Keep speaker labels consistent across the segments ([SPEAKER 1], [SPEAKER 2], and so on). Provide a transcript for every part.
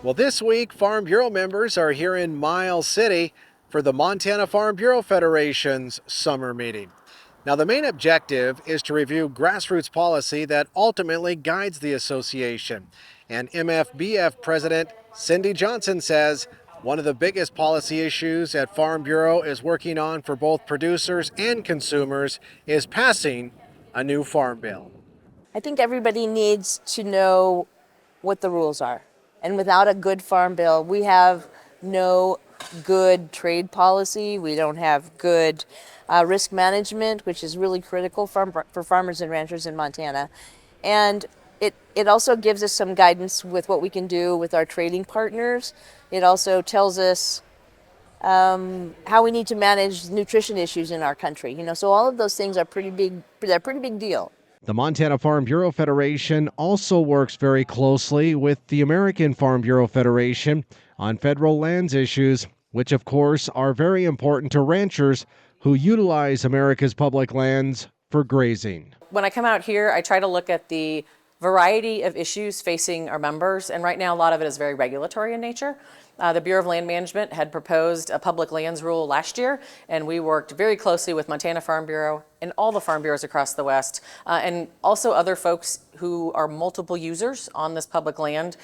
[SPEAKER 1] Well, this week, Farm Bureau members are here in Miles City for the Montana Farm Bureau Federation's summer meeting. Now, the main objective is to review grassroots policy that ultimately guides the association. And MFBF President Cyndi Johnson says one of the biggest policy issues at Farm Bureau is working on for both producers and consumers is passing a new farm bill.
[SPEAKER 2] I think everybody needs to know what the rules are. And without a good farm bill, we have no good trade policy. We don't have good risk management, which is really critical for farmers and ranchers in Montana. And it also gives us some guidance with what we can do with our trading partners. It also tells us how we need to manage nutrition issues in our country. So all of those things are pretty big. They're a pretty big deal.
[SPEAKER 1] The Montana Farm Bureau Federation also works very closely with the American Farm Bureau Federation on federal lands issues, which of course are very important to ranchers who utilize America's public lands for grazing.
[SPEAKER 3] When I come out here, I try to look at the variety of issues facing our members, and right now a lot of it is very regulatory in nature. The Bureau of Land Management had proposed a public lands rule last year, and we worked very closely with Montana Farm Bureau and all the farm bureaus across the West, and also other folks who are multiple users on this public land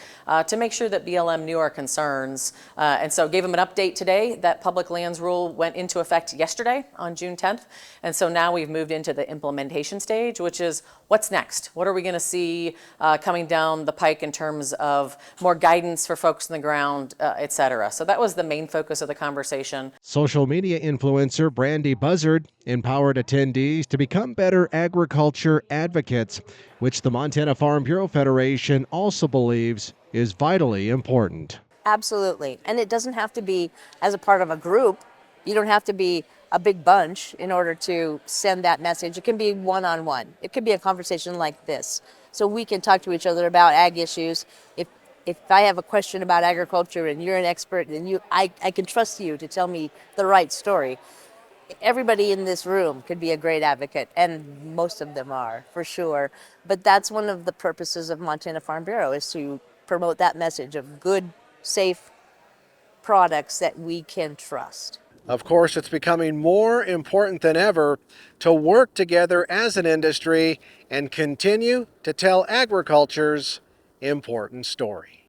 [SPEAKER 3] to make sure that BLM knew our concerns. And so gave them an update today. That public lands rule went into effect yesterday on June 10th. And so now we've moved into the implementation stage, which is what's next? What are we going to see coming down the pike in terms of more guidance for folks on the ground, et cetera. So that was the main focus of the conversation.
[SPEAKER 1] Social media influencer Brandy Buzzard empowered attendees to become better agriculture advocates, which the Montana Farm Bureau Federation also believes is vitally important.
[SPEAKER 2] Absolutely. And it doesn't have to be as a part of a group. You don't have to be a big bunch in order to send that message. It can be one-on-one. It could be a conversation like this. So we can talk to each other about ag issues. If I have a question about agriculture and you're an expert, then I can trust you to tell me the right story. Everybody in this room could be a great advocate, and most of them are, for sure. But that's one of the purposes of Montana Farm Bureau, is to promote that message of good, safe products that we can trust.
[SPEAKER 1] Of course, it's becoming more important than ever to work together as an industry and continue to tell agriculture's important story.